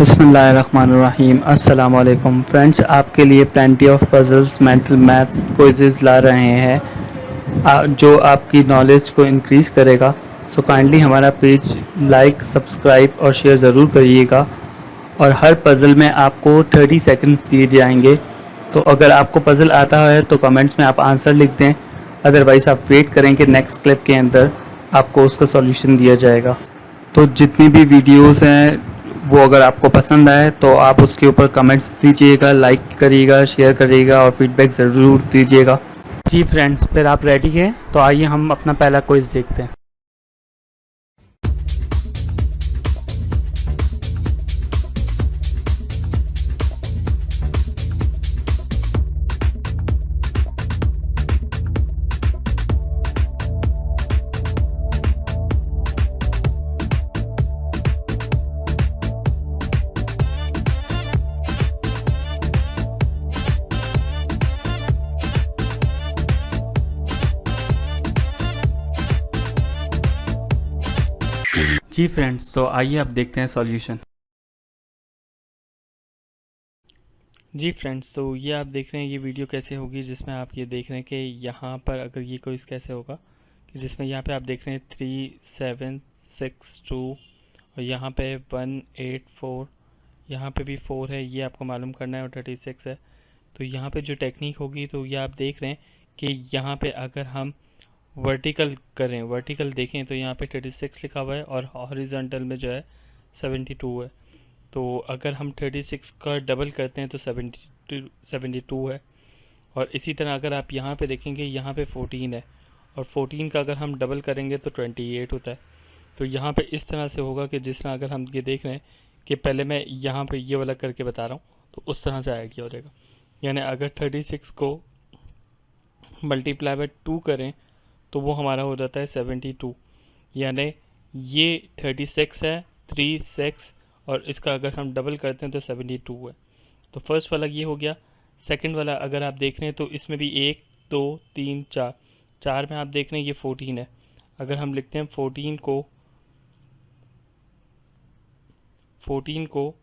बिस्मिल्लाहिर्रहमानिर्रहीम। अस्सलाम वालेकुम फ्रेंड्स, आपके लिए plenty of puzzles mental maths quizzes ला रहे हैं जो आपकी नॉलेज को इंक्रीज़ करेगा। सो काइंडली हमारा पेज लाइक, सब्सक्राइब और शेयर ज़रूर करिएगा। और हर पज़ल में आपको 30 सेकंड्स दिए जाएंगे। तो अगर आपको पज़ल आता है तो कमेंट्स में आप आंसर लिख दें, अदरवाइज़ आप वेट करें कि नेक्स्ट क्लिप के अंदर आपको उसका सॉल्यूशन दिया जाएगा। तो जितनी भी वीडियोस हैं वो अगर आपको पसंद आए तो आप उसके ऊपर कमेंट्स दीजिएगा, लाइक करिएगा, शेयर करिएगा और फीडबैक ज़रूर दीजिएगा। जी फ्रेंड्स, फिर आप रेडी हैं तो आइए हम अपना पहला क्विज़ देखते हैं। जी फ्रेंड्स, तो आइए अब देखते हैं सॉल्यूशन। जी फ्रेंड्स, तो ये आप देख रहे हैं ये वीडियो कैसे होगी, जिसमें आप ये देख रहे हैं कि यहाँ पर अगर ये क्विज़ कैसे होगा कि जिसमें यहाँ पे आप देख रहे हैं 3 7 6 2 और यहाँ पे 1 8 4, यहाँ पे भी 4 है, ये आपको मालूम करना है, और 36 है। तो यहाँ पे जो टेक्निक होगी तो ये आप देख रहे हैं कि यहाँ पे अगर हम वर्टिकल करें, वर्टिकल देखें तो यहाँ पे 36 लिखा हुआ है और हॉरिजॉन्टल में जो है 72 है। तो अगर हम 36 का डबल करते हैं तो 72 है। और इसी तरह अगर आप यहाँ पे देखेंगे, यहाँ पे 14 है और 14 का अगर हम डबल करेंगे तो 28 होता है। तो यहाँ पे इस तरह से होगा कि जिस तरह अगर हम ये देख रहे हैं कि पहले मैं यहाँ पे ये वाला करके बता रहा हूँ तो उस तरह से आइडिया हो जाएगा। यानी अगर 36 को मल्टीप्लाई बाय 2 करें तो वो हमारा हो जाता है 72। यानी ये 36 है, 3 6 और इसका अगर हम डबल करते हैं तो 72 है। तो फर्स्ट वाला ये हो गया। सेकंड वाला अगर आप देख रहे हैं तो इसमें भी 1 2 3 4, 4 में आप देख रहे हैं ये 14 है। अगर हम लिखते हैं 14 को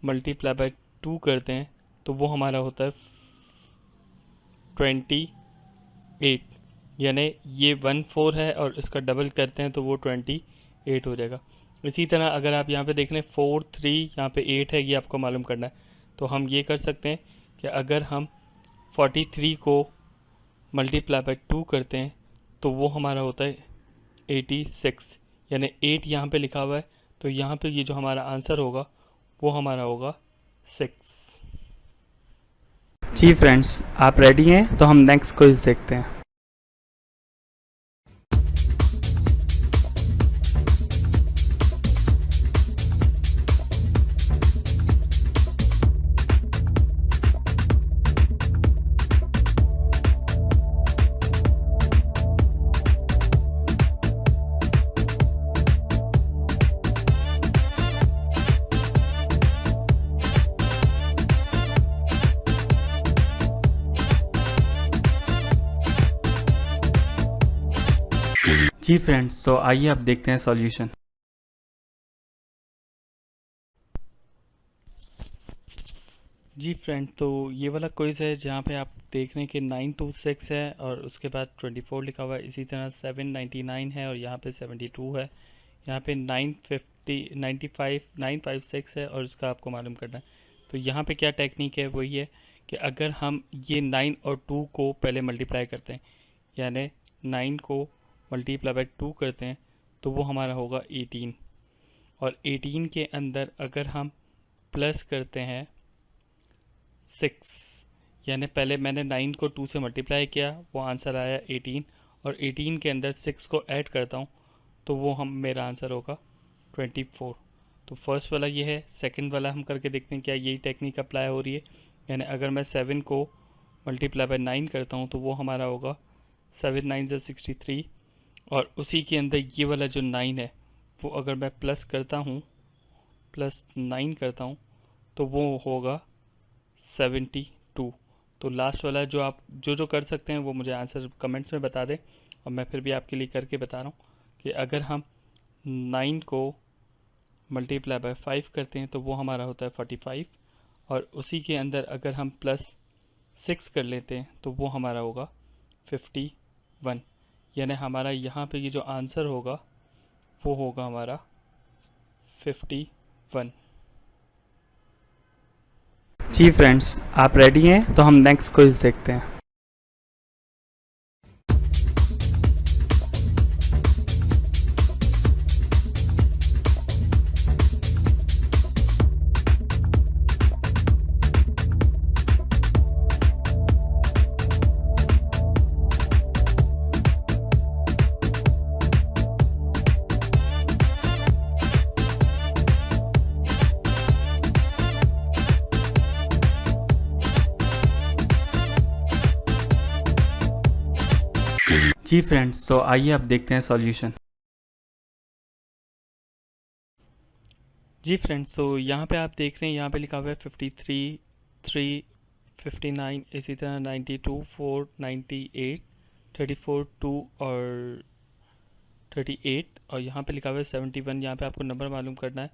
मल्टीप्लाई बाय 2 करते हैं तो वो हमारा होता है 28। यानी ये 1 4 है और इसका डबल करते हैं तो वो 28 हो जाएगा। इसी तरह अगर आप यहाँ पे देख रहे हैं 4 3 यहाँ पे 8 है, ये आपको मालूम करना है। तो हम ये कर सकते हैं कि अगर हम 43 को मल्टीप्लाई बाय 2 करते हैं तो वो हमारा होता है 86। यानी 8 यहाँ पे लिखा हुआ है, तो यहाँ पे ये जो हमारा आंसर होगा वो हमारा होगा 6। जी फ्रेंड्स, आप रेडी हैं तो हम नेक्स्ट क्विज देखते हैं। जी फ्रेंड्स, तो आइए अब देखते हैं सॉल्यूशन। जी फ्रेंड, तो ये वाला क्विज़ है जहाँ पे आप देख रहे हैं कि 926 है और उसके बाद 24 लिखा हुआ है। इसी तरह 799 है और यहाँ पे 72 है। यहाँ पे 956 है और इसका आपको मालूम करना है। तो यहाँ पे क्या टेक्निक है, वही है कि अगर हम ये 9 और 2 को पहले मल्टीप्लाई करते हैं, यानी 9 को मल्टीप्लाई बाय 2 करते हैं तो वो हमारा होगा 18। और 18 के अंदर अगर हम प्लस करते हैं 6, यानी पहले मैंने 9 को 2 से मल्टीप्लाई किया, वो आंसर आया 18 और 18 के अंदर 6 को ऐड करता हूँ तो वो मेरा आंसर होगा 24। तो फर्स्ट वाला ये है। सेकंड वाला हम करके देखते हैं क्या यही टेक्निक अप्लाई हो रही है। यानी अगर मैं 7 को मल्टीप्लाई बाय 9 करता हूँ तो वो हमारा होगा 7 9 63 और उसी के अंदर ये वाला जो 9 है वो अगर मैं प्लस करता हूँ, प्लस 9 करता हूँ तो वो होगा 72। तो लास्ट वाला जो आप जो कर सकते हैं वो मुझे आंसर कमेंट्स में बता दें और मैं फिर भी आपके लिए करके बता रहा हूँ कि अगर हम 9 को मल्टीप्लाई बाय 5 करते हैं तो वो हमारा होता है 45, और उसी के अंदर अगर हम +6 कर लेते हैं तो वो हमारा होगा 51। यानी हमारा यहाँ पे ये जो आंसर होगा वो होगा हमारा 51। जी फ्रेंड्स, आप रेडी हैं तो हम नेक्स्ट क्विज देखते हैं। जी फ्रेंड्स, तो आइए अब देखते हैं सॉल्यूशन। जी फ्रेंड्स, तो यहाँ पे आप देख रहे हैं, यहाँ पे लिखा हुआ है 53, 3, 59, इसी तरह 92, 4, 98, 34, 2 और 38, और यहाँ पे लिखा हुआ है 71। यहाँ पे आपको नंबर मालूम करना है,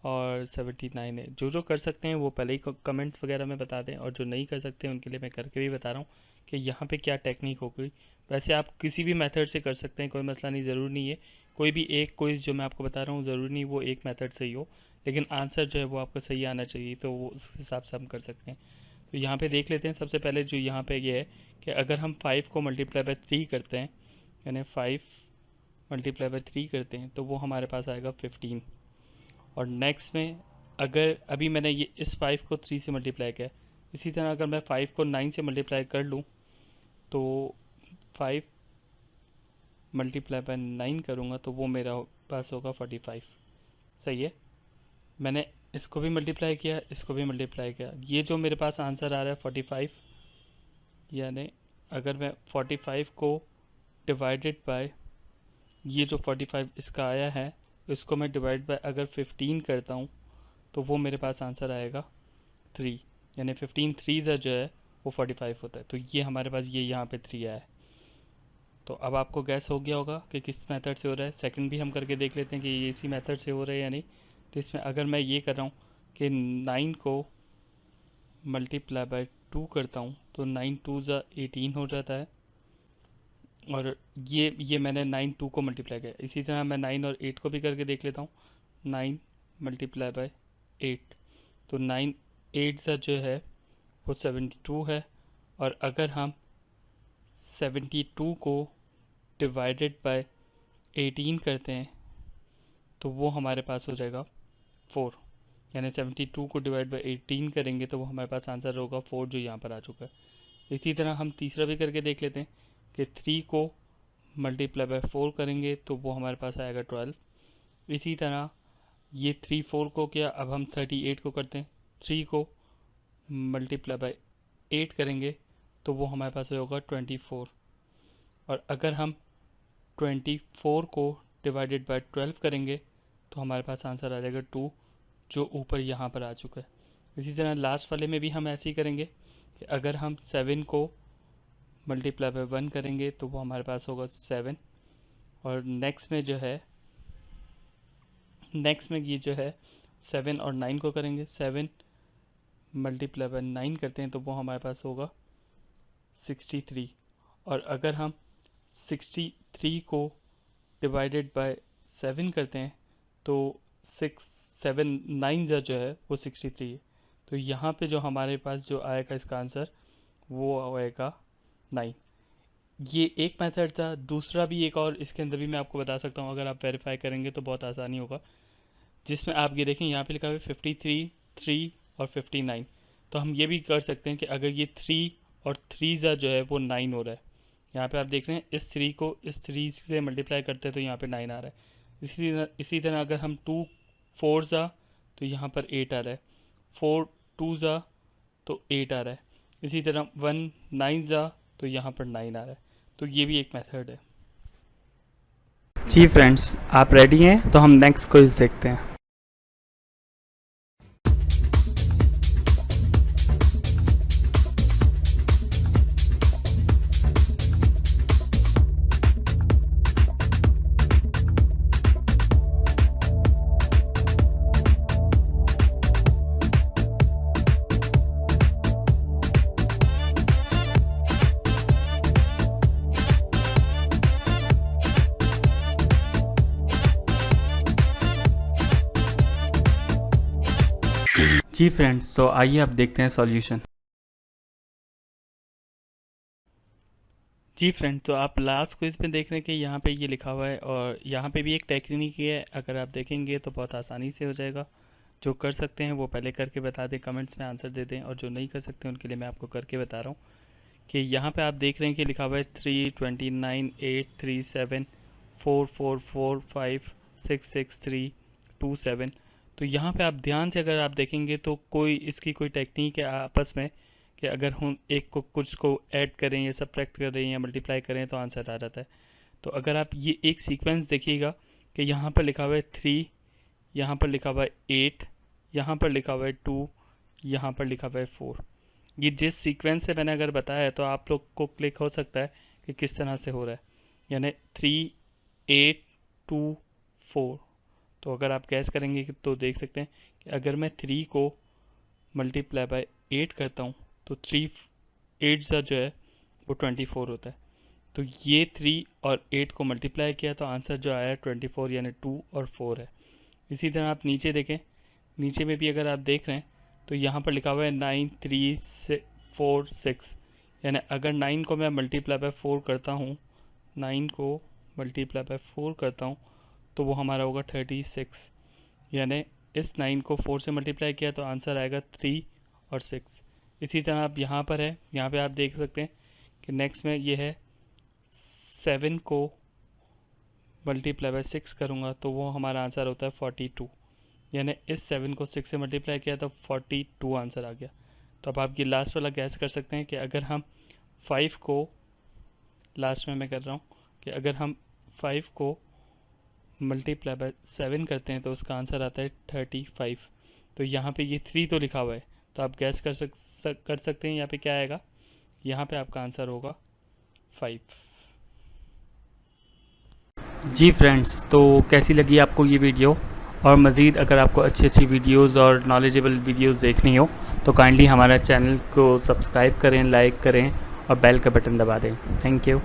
और 79 है। जो कर सकते हैं वो पहले ही कमेंट्स वगैरह में बता दें, और जो नहीं कर सकते उनके लिए मैं करके भी बता रहा हूँ कि यहाँ पे क्या टेक्निक होगी। वैसे आप किसी भी मेथड से कर सकते हैं, कोई मसला नहीं, ज़रूरी नहीं है कोई भी एक क्विज़ जो मैं आपको बता रहा हूँ ज़रूरी नहीं वो एक मेथड से ही हो, लेकिन आंसर जो है वो आपका सही आना चाहिए, तो वो उस हिसाब से हम कर सकते हैं। तो यहाँ पे देख लेते हैं। सबसे पहले जो यहाँ पे ये है कि अगर हम 5 को मल्टीप्लाई बाय 3 करते हैं, यानी 5 मल्टीप्लाई बाय 3 करते हैं तो वो हमारे पास आएगा 15। और नेक्स्ट में अगर अभी मैंने ये इस 5 को 3 से मल्टीप्लाई किया, इसी तरह अगर मैं 5 को 9 से मल्टीप्लाई कर लूँ तो 5 मल्टीप्लाई बाय 9 करूँगा तो वो मेरा पास होगा 45। सही है, मैंने इसको भी मल्टीप्लाई किया, इसको भी मल्टीप्लाई किया, ये जो मेरे पास आंसर आ रहा है 45, यानी अगर मैं 45 को डिवाइडेड बाय ये जो 45 इसका आया है, इसको मैं डिवाइड बाय अगर 15 करता हूँ तो वो मेरे पास आंसर आएगा 3, यानी 15 3 जो है वो 45 होता है। तो ये हमारे पास ये यहाँ पे 3 आया है। तो अब आपको गैस हो गया होगा कि किस मेथड से हो रहा है। सेकंड भी हम करके देख लेते हैं कि ये इसी मेथड से हो रहा है या नहीं। तो इसमें अगर मैं ये कर रहा हूँ कि 9 को मल्टीप्लाई बाय 2 करता हूँ तो 9 2 ज़ा 18 हो जाता है, और ये मैंने 9 2 को मल्टीप्लाई किया। इसी तरह मैं 9 और 8 को भी करके देख लेता हूँ। 9 मल्टीप्लाई बाय 8, तो 9 8 ज़ा जो है वो 72 है, और अगर हम 72 को डिवाइडेड बाय 18 करते हैं तो वो हमारे पास हो जाएगा 4, यानी 72 को डिवाइड बाय 18 करेंगे तो वो हमारे पास आंसर होगा 4, जो यहाँ पर आ चुका है। इसी तरह हम तीसरा भी करके देख लेते हैं कि 3 को मल्टीप्लाई बाय 4 करेंगे तो वो हमारे पास आएगा 12। इसी तरह ये 3 4 को किया, अब हम 38 को करते हैं। 3 को मल्टीप्लाई बाय 8 करेंगे तो वो हमारे पास होगा 24, और अगर हम 24 को डिवाइडेड बाय 12 करेंगे तो हमारे पास आंसर आ जाएगा 2, जो ऊपर यहाँ पर आ चुका है। इसी तरह लास्ट वाले में भी हम ऐसे ही करेंगे कि अगर हम 7 को मल्टीप्लाई बाय 1 करेंगे तो वो हमारे पास होगा 7, और नेक्स्ट में ये जो है 7 और 9 को करेंगे। 7 मल्टीप्लाई बाय 9 करते हैं तो वो हमारे पास होगा 63, और अगर हम 63 को डिवाइडेड बाय 7 करते हैं तो 9 जो है वो 63 है। तो यहाँ पे जो हमारे पास जो आएगा इसका आंसर वो आएगा 9। ये एक मेथड था। दूसरा भी एक और इसके अंदर भी मैं आपको बता सकता हूँ, अगर आप वेरीफाई करेंगे तो बहुत आसानी होगा, जिसमें आप ये देखें यहाँ पे लिखा हुआ है 53, 3 और 59। तो हम ये भी कर सकते हैं कि अगर ये 3 और 3 जो है वो 9 हो रहा है, यहाँ पे आप देख रहे हैं इस 3 को इस 3 से मल्टीप्लाई करते हैं तो यहाँ पे 9 आ रहा है। इसी तरह अगर हम 2 4 तो यहाँ पर 8 आ रहा है, 4 2 तो 8 आ रहा है, इसी तरह 1 9 तो यहाँ पर 9 आ रहा है। तो ये भी एक मेथड है। जी फ्रेंड्स, आप रेडी हैं तो हम नेक्स्ट क्विज देखते हैं। जी फ्रेंड्स, तो आइए अब देखते हैं सॉल्यूशन। जी फ्रेंड, तो आप लास्ट क्विज में देख रहे हैं कि यहाँ पे ये लिखा हुआ है और यहाँ पे भी एक टेक्निक है, अगर आप देखेंगे तो बहुत आसानी से हो जाएगा। जो कर सकते हैं वो पहले करके बता दें, कमेंट्स में आंसर दे दें, और जो नहीं कर सकते उनके लिए मैं आपको करके बता रहा हूँ कि यहाँ पे आप देख रहे हैं कि लिखा हुआ है 3, 29, 8, 3, 7, 4, 4, 4, 5, 6, 6, 3, 2, 7। तो यहाँ पे आप ध्यान से अगर आप देखेंगे तो कोई इसकी कोई टेक्निक है आपस में कि अगर हम एक को कुछ को ऐड करें या सब्ट्रैक्ट करें या मल्टीप्लाई करें तो आंसर आ जाता है। तो अगर आप ये एक सीक्वेंस देखिएगा कि यहाँ पर लिखा हुआ है 3, यहाँ पर लिखा हुआ है 8, यहाँ पर लिखा हुआ है 2, यहाँ पर लिखा हुआ है 4। ये जिस सीक्वेंस से मैंने अगर बताया है तो आप लोग को क्लिक हो सकता है कि किस तरह से हो रहा है, यानी 3, 8, 2, 4। तो अगर आप गैस करेंगे तो देख सकते हैं कि अगर मैं 3 को मल्टीप्लाई बाय 8 करता हूँ तो 3 8 सा जो है वो 24 होता है। तो ये 3 और 8 को मल्टीप्लाई किया तो आंसर जो आया 24, यानी 2 और 4 है। इसी तरह आप नीचे देखें, नीचे में भी अगर आप देख रहे हैं तो यहाँ पर लिखा हुआ है 9, 3, 4, 6, यानी अगर 9 को मैं मल्टीप्लाई बाय 4 करता हूँ, 9 को मल्टीप्लाई बाय 4 करता हूँ तो वो हमारा होगा 36, यानी इस 9 को 4 से मल्टीप्लाई किया तो आंसर आएगा 3 और 6। इसी तरह आप यहाँ पर है, यहाँ पे आप देख सकते हैं कि नेक्स्ट में ये है 7 को मल्टीप्लाई बाय 6 करूँगा तो वो हमारा आंसर होता है 42, यानी इस 7 को 6 से मल्टीप्लाई किया तो 42 आंसर आ गया। तो अब आप ये लास्ट वाला गैस कर सकते हैं कि अगर हम 5 को, लास्ट में मैं कर रहा हूँ कि अगर हम 5 को मल्टीप्लाई बाय 7 करते हैं तो उसका आंसर आता है 35। तो यहाँ पे ये 3 तो लिखा हुआ है, तो आप गैस कर सकते हैं यहाँ पे क्या आएगा। यहाँ पे आपका आंसर होगा 5। जी फ्रेंड्स, तो कैसी लगी आपको ये वीडियो, और मज़ीद अगर आपको अच्छी अच्छी वीडियोस और नॉलेजेबल वीडियोस देखनी हो तो काइंडली हमारा चैनल को सब्सक्राइब करें, लाइक करें और बेल का बटन दबा दें। Thank you.